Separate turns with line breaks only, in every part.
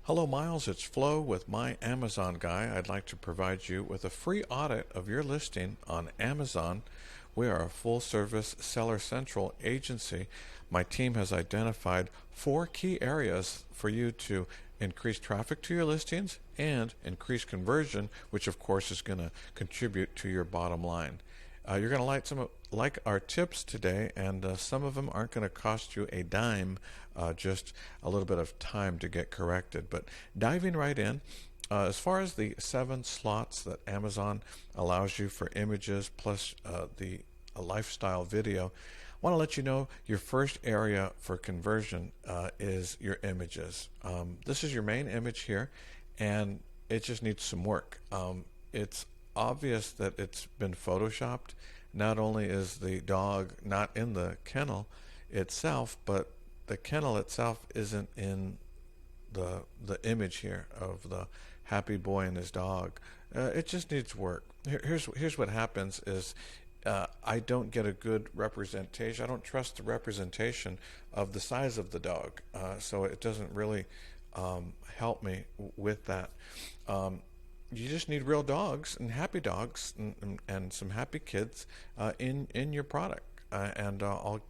Hello Miles, it's Flo with My Amazon Guy. I'd like to provide you with a free audit of your listing on Amazon. We are a full-service Seller Central agency. My team has identified 4 key areas for you to increase traffic to your listings and increase conversion, which of course is going to contribute to your bottom line. You're going to like our tips today, and some of them aren't going to cost you a dime, just a little bit of time to get corrected. But diving right in, as far as the 7 slots that Amazon allows you for images plus the lifestyle video, I want to let you know your first area for conversion is your images. This is your main image here, and it just needs some work. It's obvious that it's been photoshopped. Not only is the dog not in the kennel itself, but the kennel itself isn't in the image here of the happy boy and his dog. It just needs work. Here's what happens is I don't get a good representation. I don't trust the representation of the size of the dog, so it doesn't really help me with that. You just need real dogs and happy dogs and some happy kids in your product. And I'll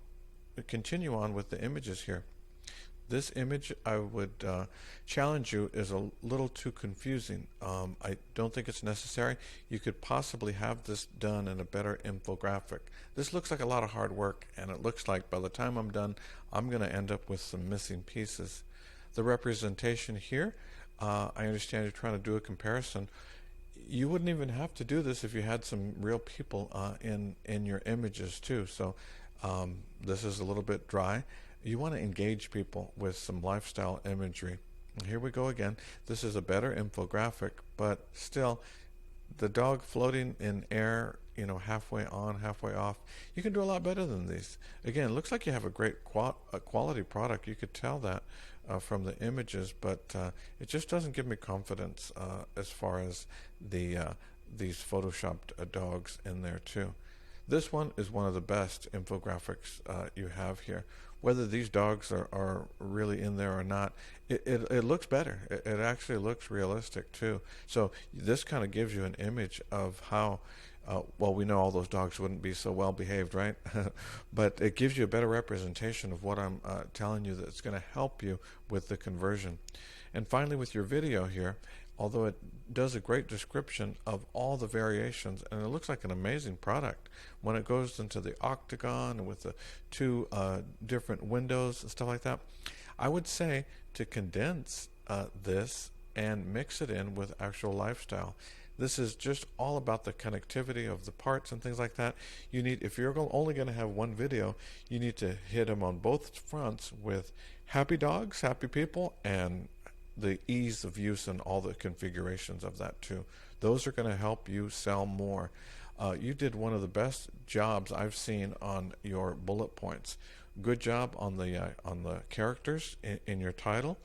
continue on with the images here. This image, I would challenge you, is a little too confusing. I don't think it's necessary. You could possibly have this done in a better infographic. This looks like a lot of hard work, and it looks like by the time I'm done, I'm going to end up with some missing pieces. The representation here, I understand you're trying to do a comparison. You wouldn't even have to do this if you had some real people in your images too. So this is a little bit dry. You want to engage people with some lifestyle imagery. Here we go again. This is a better infographic, but still, the dog floating in air, halfway on, halfway off. You can do a lot better than these. Again, it looks like you have a great quality product. You could tell that from the images, but it just doesn't give me confidence as far as these photoshopped dogs in there too. This one is one of the best infographics you have here. Whether these dogs are really in there or not, it looks better. It actually looks realistic too. So this kind of gives you an image of how, well, we know all those dogs wouldn't be so well behaved, right? But it gives you a better representation of what I'm telling you that's going to help you with the conversion. And finally, with your video here, although it does a great description of all the variations, and it looks like an amazing product when it goes into the octagon and with the 2 different windows and stuff like that, I would say to condense this and mix it in with actual lifestyle. This is just all about the connectivity of the parts and things like that. You need, if you're only going to have one video, you need to hit them on both fronts with happy dogs, happy people, and the ease of use and all the configurations of that too. Those are going to help you sell more. You did one of the best jobs I've seen on your bullet points. Good job on the characters in your title,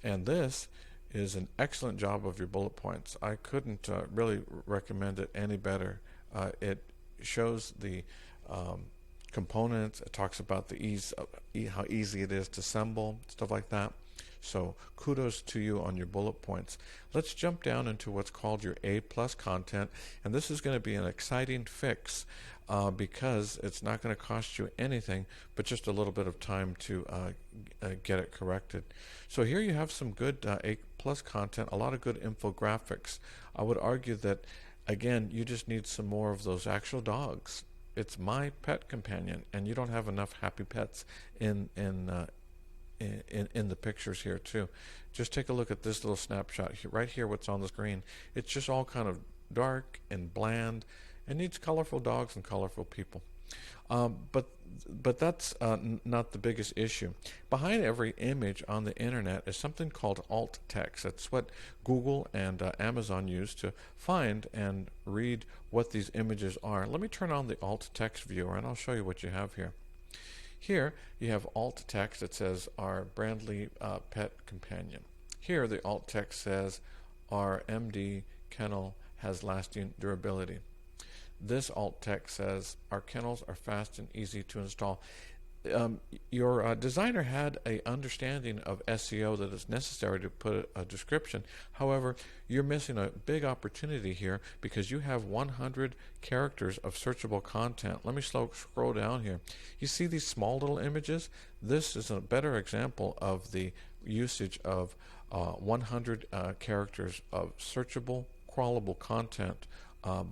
and this is an excellent job of your bullet points. I couldn't really recommend it any better. It shows the components. It talks about the ease of how easy it is to assemble, stuff like that. So kudos to you on your bullet points. Let's jump down into what's called your A+ content, and this is going to be an exciting fix because it's not going to cost you anything but just a little bit of time to get it corrected. So here you have some good A+ content, a lot of good infographics. I would argue that, again, you just need some more of those actual dogs. It's my pet companion, and you don't have enough happy pets in the pictures here too. Just take a look at this little snapshot here, right here, what's on the screen. It's just all kind of dark and bland and needs colorful dogs and colorful people. But that's not the biggest issue. Behind every image on the internet is something called alt text. That's what Google and Amazon use to find and read what these images are. Let me turn on the alt text viewer and I'll show you what you have here. Here you have alt text that says our Brandly pet companion. Here the alt text says our MD kennel has lasting durability. This alt text says our kennels are fast and easy to install. your designer had a understanding of SEO that it's necessary to put a description. However, you're missing a big opportunity here because you have 100 characters of searchable content. Let me scroll down here. You see these small little images? This is a better example of the usage of 100 characters of searchable, crawlable content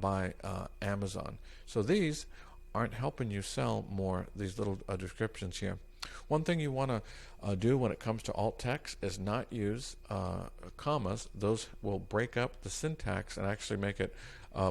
by Amazon. So these aren't helping you sell more, these little descriptions here. One thing you want to do when it comes to alt text is not use commas. Those will break up the syntax and actually make it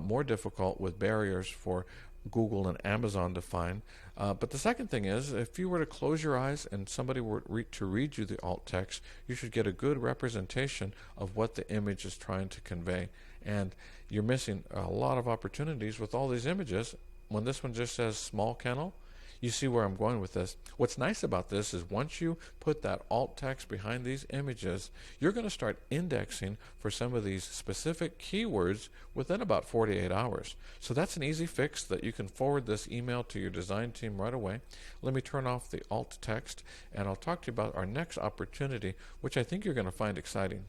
more difficult with barriers for Google and Amazon to find. But the second thing is, if you were to close your eyes and somebody were to read you the alt text, you should get a good representation of what the image is trying to convey. And you're missing a lot of opportunities with all these images. When this one just says small kennel, you see where I'm going with this. What's nice about this is once you put that alt text behind these images, you're going to start indexing for some of these specific keywords within about 48 hours. So that's an easy fix that you can forward this email to your design team right away. Let me turn off the alt text, and I'll talk to you about our next opportunity, which I think you're going to find exciting.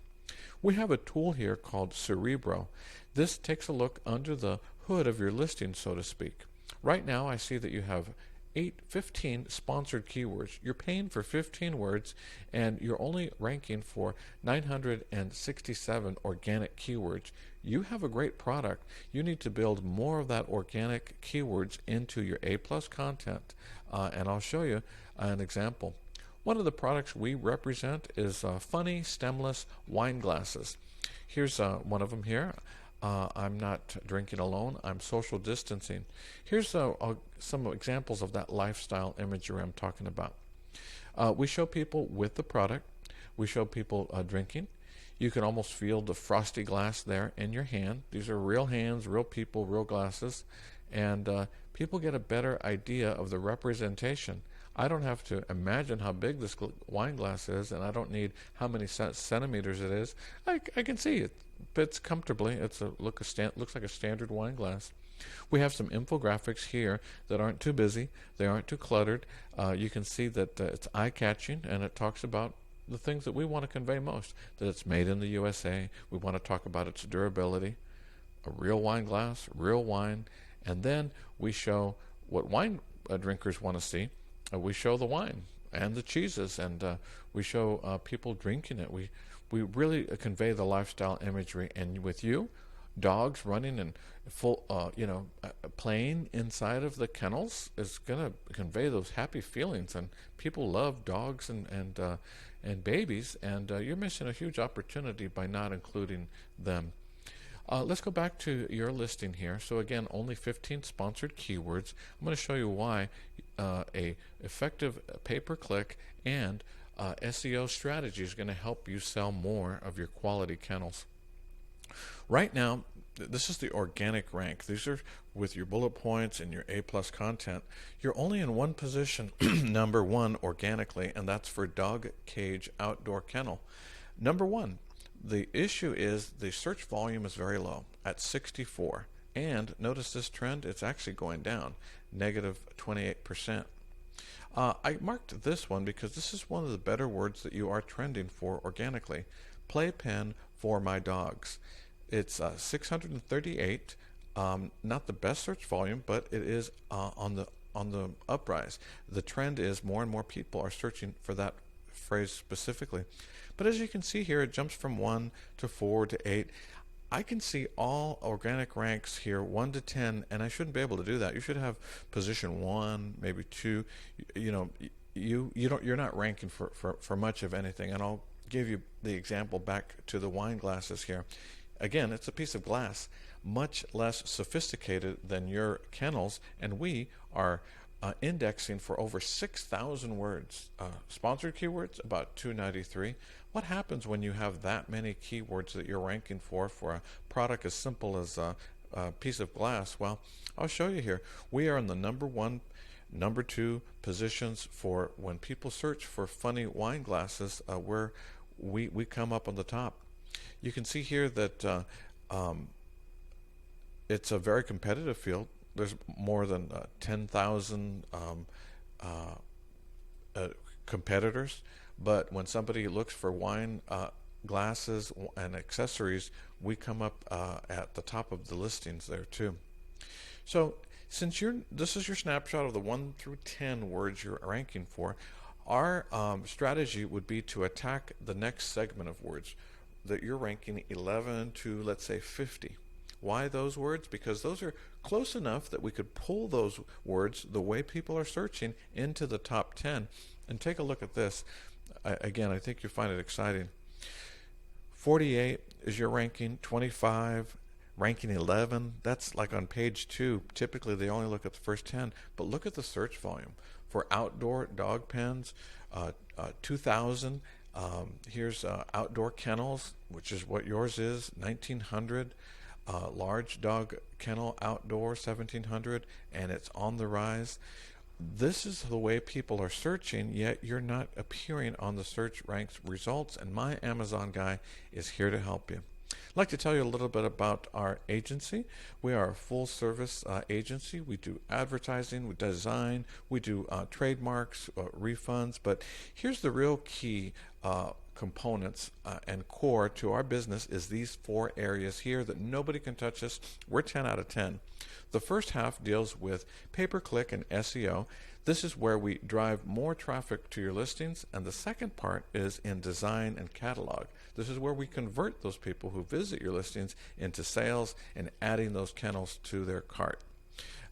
We have a tool here called Cerebro. This takes a look under the hood of your listing, so to speak. Right now, I see that you have 15 sponsored keywords. You're paying for 15 words, and you're only ranking for 967 organic keywords. You have a great product. You need to build more of that organic keywords into your A+ content, and I'll show you an example. One of the products we represent is funny stemless wine glasses. Here's one of them here. I'm not drinking alone. I'm social distancing. Here's some examples of that lifestyle imagery I'm talking about. We show people with the product. We show people drinking. You can almost feel the frosty glass there in your hand. These are real hands, real people, real glasses. And people get a better idea of the representation. I don't have to imagine how big this wine glass is, and I don't need how many centimeters it is. I can see it fits comfortably. Looks like a standard wine glass. We have some infographics here that aren't too busy. They aren't too cluttered. You can see that it's eye-catching, and it talks about the things that we want to convey most, that it's made in the USA. We want to talk about its durability, a real wine glass, real wine, and then we show what wine drinkers want to see. We show the wine and the cheeses, and we show people drinking it. We really convey the lifestyle imagery, and with you, dogs running and playing inside of the kennels is going to convey those happy feelings, and people love dogs and babies, and you're missing a huge opportunity by not including them. Let's go back to your listing here. So again, only 15 sponsored keywords. I'm going to show you why a effective pay-per-click and SEO strategy is going to help you sell more of your quality kennels. Right now, this is the organic rank. These are with your bullet points and your A+ content. You're only in one position, number one organically, and that's for dog cage outdoor kennel. Number one. The issue is the search volume is very low at 64. And notice this trend, it's actually going down, negative 28%. I marked this one because this is one of the better words that you are trending for organically. Playpen for my dogs. It's 638, not the best search volume, but it is on the uprise. The trend is more and more people are searching for that phrase specifically. But as you can see here, it jumps from 1 to 4 to 8. I can see all organic ranks here, 1 to 10, and I shouldn't be able to do that. You should have position 1, maybe 2. You're not ranking for much of anything. And I'll give you the example back to the wine glasses here. Again, it's a piece of glass, much less sophisticated than your kennels, and we are indexing for over 6,000 words. Sponsored keywords, about 293. What happens when you have that many keywords that you're ranking for a product as simple as a piece of glass? Well, I'll show you here. We are in the number 1, number 2 positions for when people search for funny wine glasses, where we come up on the top. You can see here that it's a very competitive field. There's more than 10,000 competitors, but when somebody looks for wine glasses and accessories, we come up at the top of the listings there too. So since this is your snapshot of the 1 through 10 words you're ranking for, our strategy would be to attack the next segment of words that you're ranking 11 to, let's say, 50. Why those words? Because those are close enough that we could pull those words, the way people are searching, into the top 10. And take a look at this. Again, I think you'll find it exciting. 48 is your ranking, 25, ranking 11. That's like on page 2. Typically, they only look at the first 10. But look at the search volume. For outdoor dog pens, 2,000. Here's outdoor kennels, which is what yours is, 1,900. Large dog kennel outdoor, 1,700, and it's on the rise. This is the way people are searching, yet you're not appearing on the search ranks results, and my Amazon guy is here to help you. I'd like to tell you a little bit about our agency. We are a full-service agency. We do advertising, we design, we do trademarks, refunds, but here's the real key components and core to our business is these 4 areas here that nobody can touch us. We're 10 out of 10. The first half deals with pay-per-click and SEO. This is where we drive more traffic to your listings, and the second part is in design and catalog. This is where we convert those people who visit your listings into sales and adding those kennels to their cart.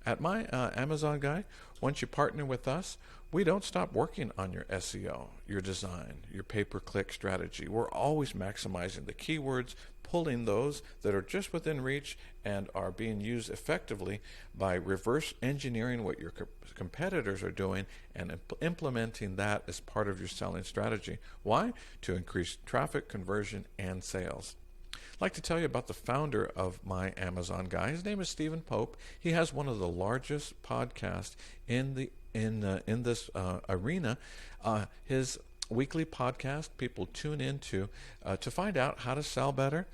At my Amazon guy, once you partner with us, we don't stop working on your SEO, your design, your pay-per-click strategy. We're always maximizing the keywords, pulling those that are just within reach and are being used effectively by reverse engineering what your competitors are doing and implementing that as part of your selling strategy. Why? To increase traffic, conversion, and sales. I'd like to tell you about the founder of my Amazon guy. His name is Stephen Pope. He has one of the largest podcasts in this arena. His weekly podcast people tune into to find out how to sell better,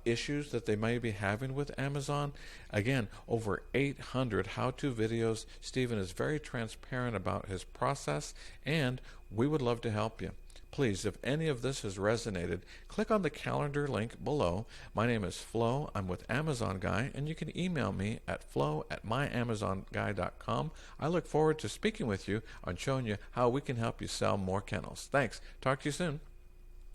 issues that they may be having with Amazon. Again, over 800 how-to videos. Stephen is very transparent about his process, and we would love to help you. Please, if any of this has resonated, click on the calendar link below. My name is Flo. I'm with Amazon Guy, and you can email me at flo@myamazonguy.com. I look forward to speaking with you on showing you how we can help you sell more kennels. Thanks. Talk to you soon.